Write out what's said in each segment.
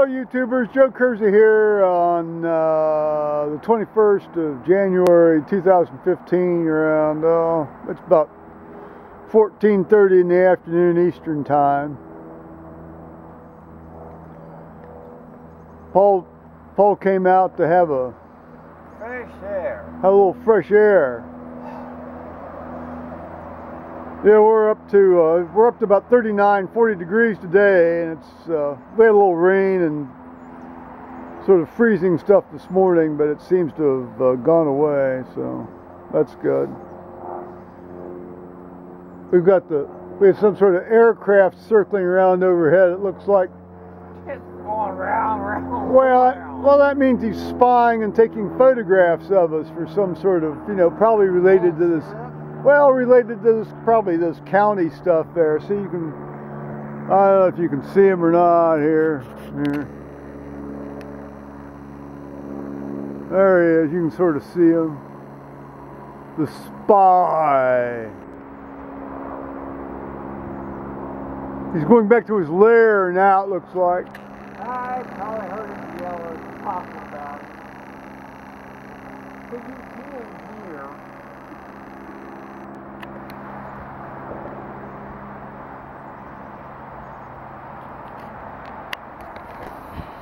Hello YouTubers, Joe Kersey here on the 21st of January 2015 around, it's about 14:30 in the afternoon Eastern Time. Paul came out to have a little fresh air. Yeah, we're up to about 39, 40 degrees today, and we had a little rain and sort of freezing stuff this morning, but it seems to have gone away, so that's good. We have some sort of aircraft circling around overhead. It looks like it's going round. Well, that means he's spying and taking photographs of us for some sort of, probably related to this. Well, related to probably this county stuff there. See, I don't know if you can see him or not here. There he is. You can sort of see him. The spy. He's going back to his lair now, it looks like. I probably heard him yell and talk about it. But you can hear.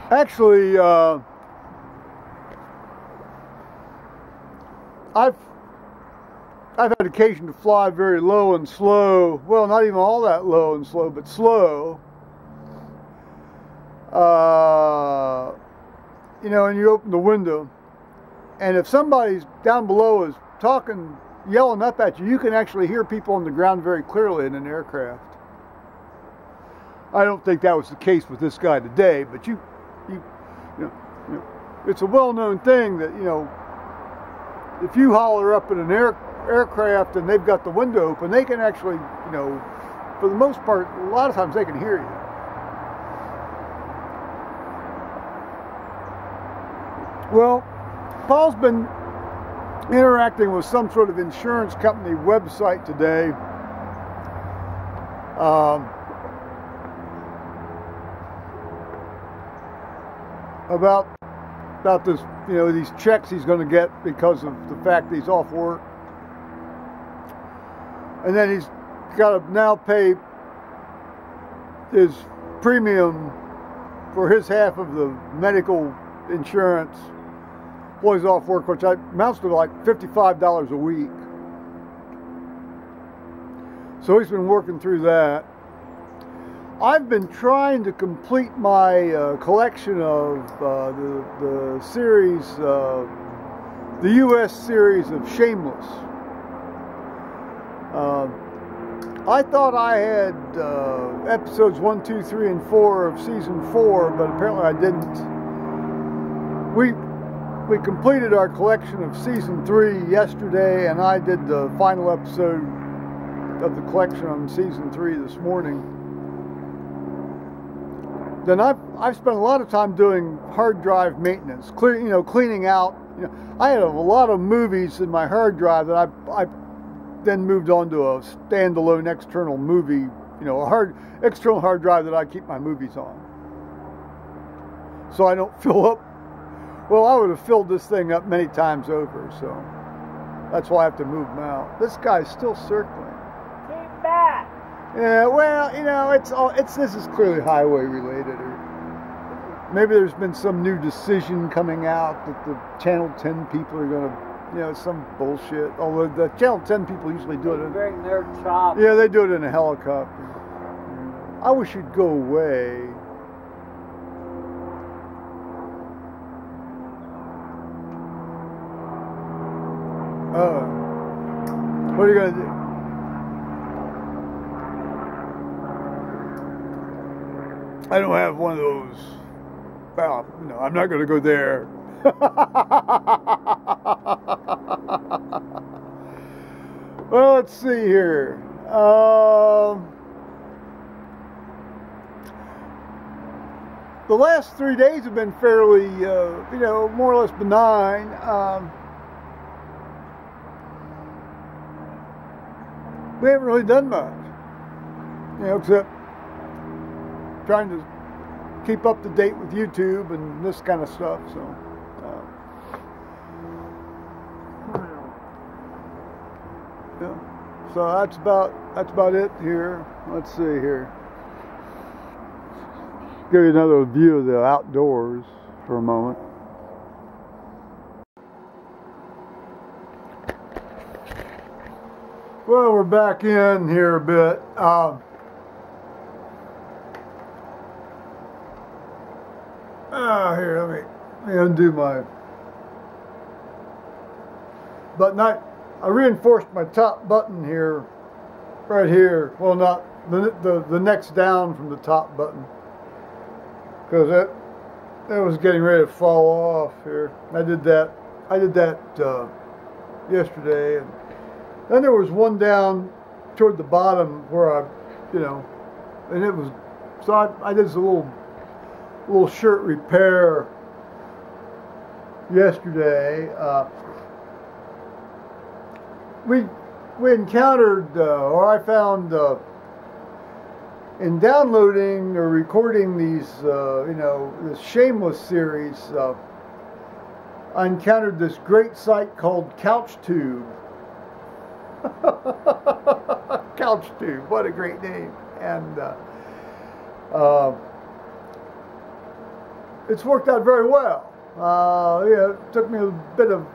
Actually, I've had occasion to fly very low and slow. Well, not even all that low and slow, but slow. And you open the window, and if somebody's down below is talking, yelling up at you, you can actually hear people on the ground very clearly in an aircraft. I don't think that was the case with this guy today, but it's a well-known thing that, if you holler up in an aircraft and they've got the window open, they can actually, for the most part, a lot of times they can hear you. Well, Paul's been interacting with some sort of insurance company website today. About this, these checks he's going to get because of the fact that he's off work. And then he's got to now pay his premium for his half of the medical insurance while he's off work, which amounts to like $55 a week. So he's been working through that. I've been trying to complete my collection of the series, the U.S. series of Shameless. I thought I had episodes 1, 2, 3, and 4 of season 4, but apparently I didn't. We completed our collection of season 3 yesterday, and I did the final episode of the collection on season 3 this morning. Then I've spent a lot of time doing hard drive maintenance, cleaning out. I had a lot of movies in my hard drive that I then moved on to a standalone external movie, external hard drive that I keep my movies on. So I don't fill up. Well, I would have filled this thing up many times over, so that's why I have to move them out. This guy's still circling. Keep back. Yeah, well, this is clearly highway related, or maybe there's been some new decision coming out that the Channel 10 people are going to, some bullshit. Although the Channel 10 people usually do it. Bring their chopper. Yeah, they do it in a helicopter. I wish you'd go away. What are you going to do? I don't have one of those. Well, no, I'm not going to go there. Well, let's see here. The last 3 days have been fairly, more or less benign. We haven't really done much, except trying to keep up to date with YouTube and this kind of stuff. So. Yeah. So that's about it here. Let's see here. Give you another view of the outdoors for a moment. Well, we're back in here a bit. Here, let me undo my button. I reinforced my top button here, right here. Well, not the next down from the top button, because that was getting ready to fall off here. I did that yesterday, and then there was one down toward the bottom where and it was, so I did a little shirt repair yesterday. We encountered, or I found, in downloading or recording these, this Shameless series, I encountered this great site called CouchTube. CouchTube, what a great name! And it's worked out very well. Yeah, it took me a bit of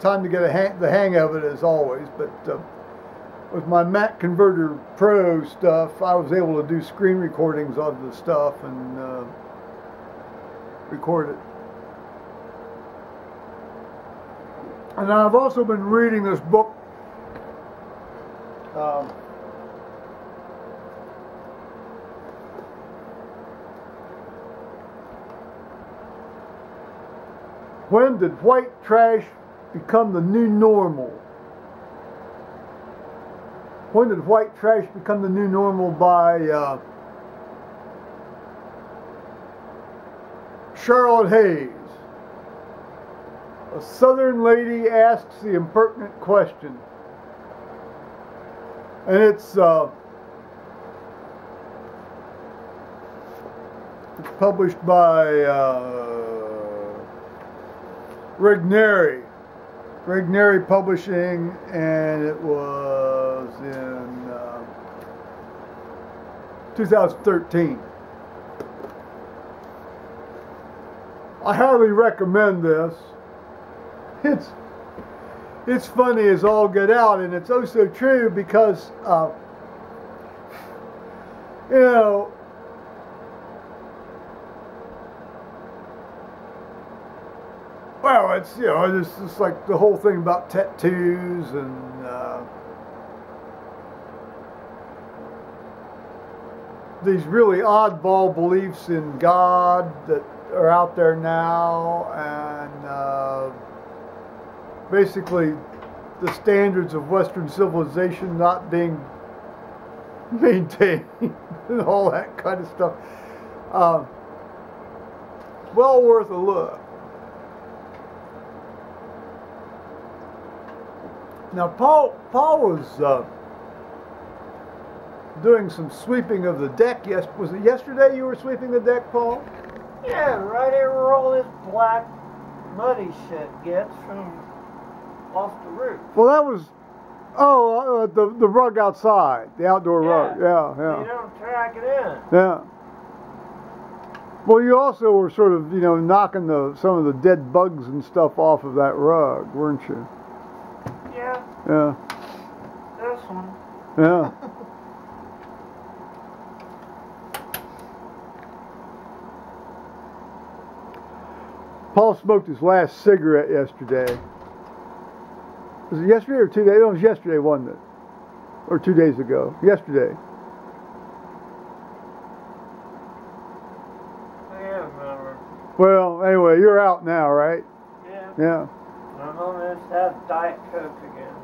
time to get the hang of it, as always, but with my Mac Converter Pro stuff, I was able to do screen recordings of the stuff and record it. And I've also been reading this book. When Did White Trash Become the New Normal? When Did White Trash Become the New Normal, by Charlotte Hayes. A Southern lady asks the impertinent question. And it's published by Regnery Publishing, and it was in 2013. I highly recommend this. It's funny as all get out, and it's oh so true, because well, it's just like the whole thing about tattoos and these really oddball beliefs in God that are out there now, and basically the standards of Western civilization not being maintained and all that kind of stuff. Well worth a look. Now, Paul was doing some sweeping of the deck. Yes, was it yesterday you were sweeping the deck, Paul? Yeah, right here where all this black, muddy shit gets from off the roof. Well, that was, the rug outside, the outdoor rug. Yeah. You don't track it in. Yeah. Well, you also were sort of, knocking some of the dead bugs and stuff off of that rug, weren't you? Yeah. Yeah. This one. Yeah. Paul smoked his last cigarette yesterday. Was it yesterday or 2 days? It was yesterday, wasn't it? Or 2 days ago. Yesterday. I can't remember. Well, anyway, you're out now, right? Yeah. Yeah. I'm gonna just have Diet Coke again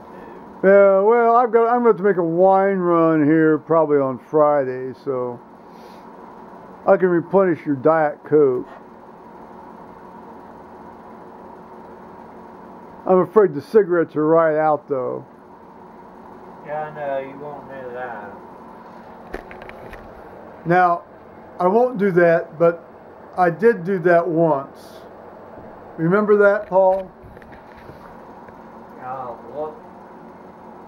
too. Yeah, well, I'm going to make a wine run here probably on Friday, so I can replenish your Diet Coke. I'm afraid the cigarettes are right out, though. Yeah, I know, you won't do that. Now, I won't do that, but I did do that once. Remember that, Paul? What?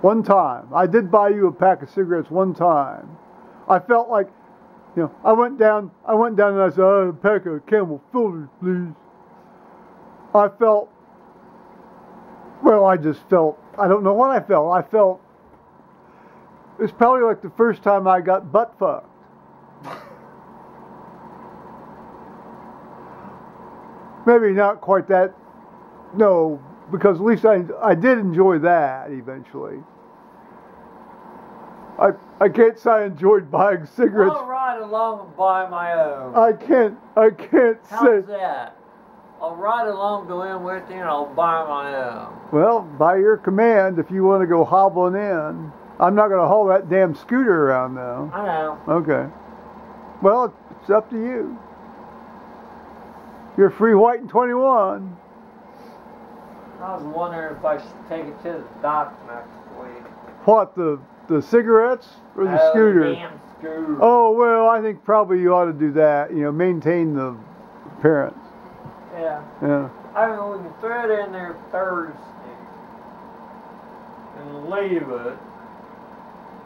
One time. I did buy you a pack of cigarettes one time. I felt like, you know, I went down and I said, "Oh, a pack of Camel filters, please." I felt, well, I just felt, I don't know what I felt. I felt, it was probably like the first time I got butt fucked. Maybe not quite that, no, because at least I did enjoy that eventually. I can't say I enjoyed buying cigarettes. I'll ride along and buy my own. I can't How's say. that? I'll ride along, go in with you, and I'll buy my own. Well, by your command, if you want to go hobbling in. I'm not going to haul that damn scooter around though. I know. Okay. Well, it's up to you. You're free white and 21. I was wondering if I should take it to the dock next week. What, the cigarettes or the Oh, scooter? Damn scooter. Oh, well, I think probably you ought to do that. You know, maintain the appearance. Yeah. Yeah. I mean, we can throw it in there Thursday and leave it.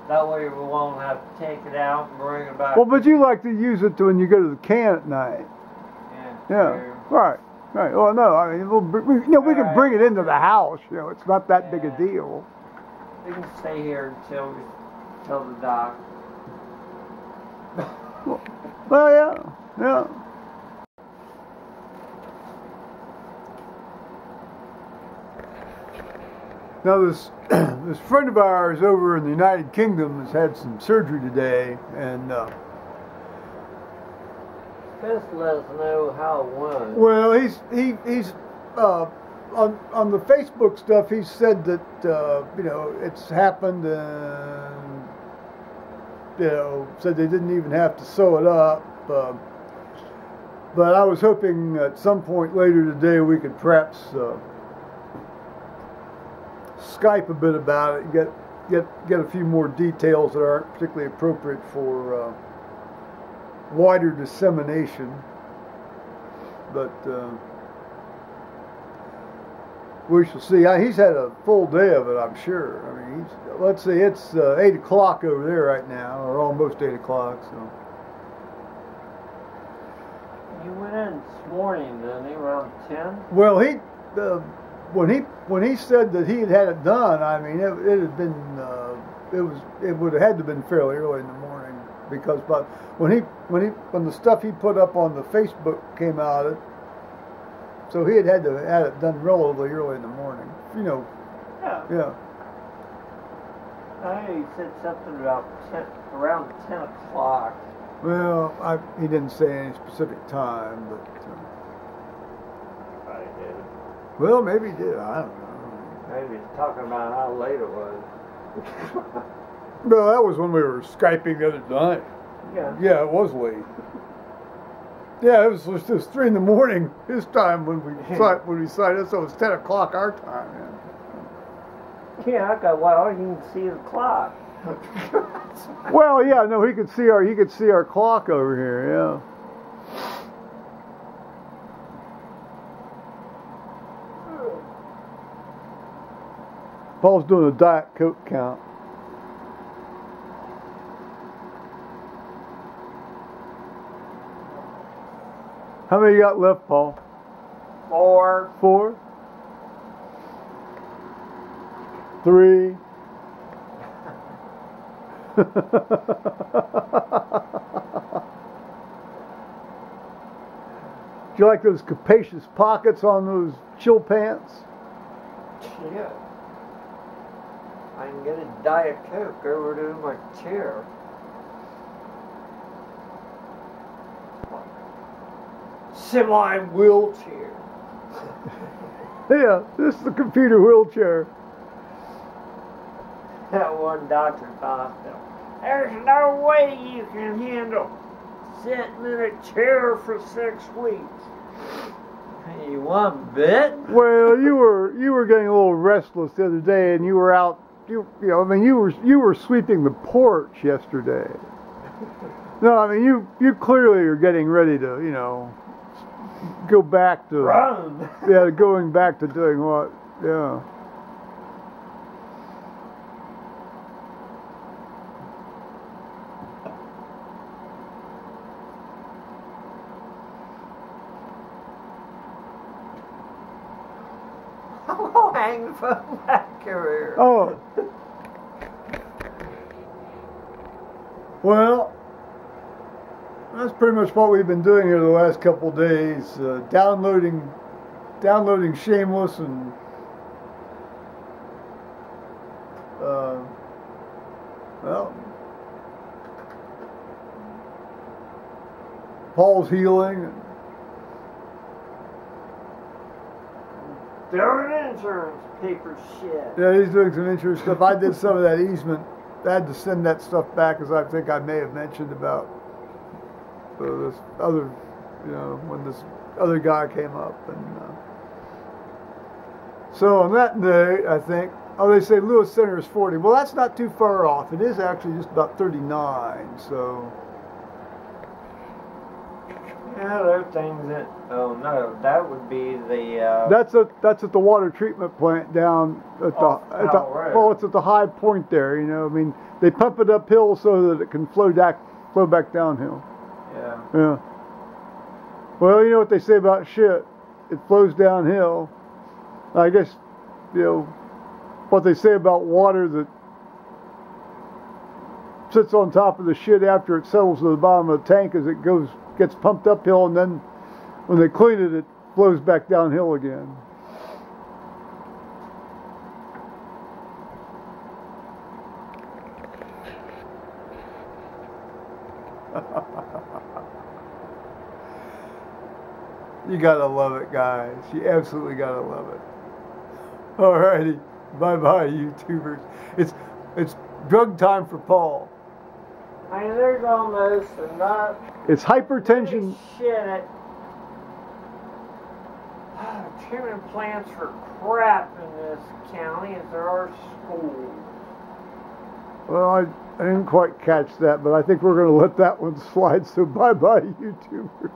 That way we won't have to take it out and bring it back. Well, but you like to use it when you go to the can at night. Yeah. True. Right. Right. Well, no, I mean, we can bring it into the house. You know, it's not that big a deal. We can stay here until the dock. Well, yeah. Yeah. Now this this friend of ours over in the United Kingdom has had some surgery today, and Just let us know how it went. well, he's on the Facebook stuff. He said that you know, it's happened, and you know, said they didn't even have to sew it up. But I was hoping at some point later today we could perhaps Skype a bit about it and get a few more details that aren't particularly appropriate for wider dissemination. But we shall see. He's had a full day of it, I'm sure. I mean, let's see, it's 8 o'clock over there right now, or almost 8 o'clock. So. You went in this morning, didn't he? Around 10? Well, when he said that he had had it done, I mean, it had been it would have had to have been fairly early in the morning, because but when the stuff he put up on the Facebook came out, so he had to have it done relatively early in the morning. You know. Yeah. Yeah. I know he said something about around 10 o'clock. Well, he didn't say any specific time, but. I did. Well, maybe he did. I don't know. Maybe he's talking about how late it was. No, that was when we were Skyping the other night. Yeah. Yeah, it was late. Yeah, it was just 3 in the morning his time when we signed it, so it was 10 o'clock our time. Yeah. Yeah, I got well, you can see the clock. Well, yeah, no, he could see our clock over here. Yeah. Paul's doing a Diet Coke count. How many you got left, Paul? 4. 4? 3? Do you like those capacious pockets on those chill pants? Yeah. I can get a Diet Coke over to my chair. Semi-wheelchair. Yeah, this is the computer wheelchair. That one doctor thought, there's no way you can handle sitting in a chair for 6 weeks. You want bit? Well, you were getting a little restless the other day, and you were out. You were sweeping the porch yesterday. No, I mean you clearly are getting ready to, you know, go back to Run. Yeah, going back to doing what? Yeah. I'm gonna hang the phone back here. Oh. Well, that's pretty much what we've been doing here the last couple of days. Downloading Shameless and well, Paul's healing. Doing insurance paper shit. Yeah, he's doing some interesting stuff. I did some of that easement. I had to send that stuff back, as I think I may have mentioned about this other, you know, when this other guy came up. And so on that day, I think, oh, they say Lewis Center is 40. Well, that's not too far off. It is actually just about 39. So. Yeah, there are things that. Oh no, that would be the. That's at the water treatment plant down at well, it's at the high point there. You know, I mean, they pump it uphill so that it can flow back downhill. Yeah. Yeah. Well, you know what they say about shit. It flows downhill. I guess, you know, what they say about water that sits on top of the shit after it settles to the bottom of the tank as it gets pumped uphill, and then when they clean it, it flows back downhill again. You gotta love it, guys. You absolutely gotta love it. Alrighty, bye-bye, YouTubers. It's drug time for Paul. I mean, there's almost enough. It's hypertension. Shit. Treatment plants for crap in this county as there are schools. Well, I didn't quite catch that, but I think we're going to let that one slide. So bye-bye, YouTubers.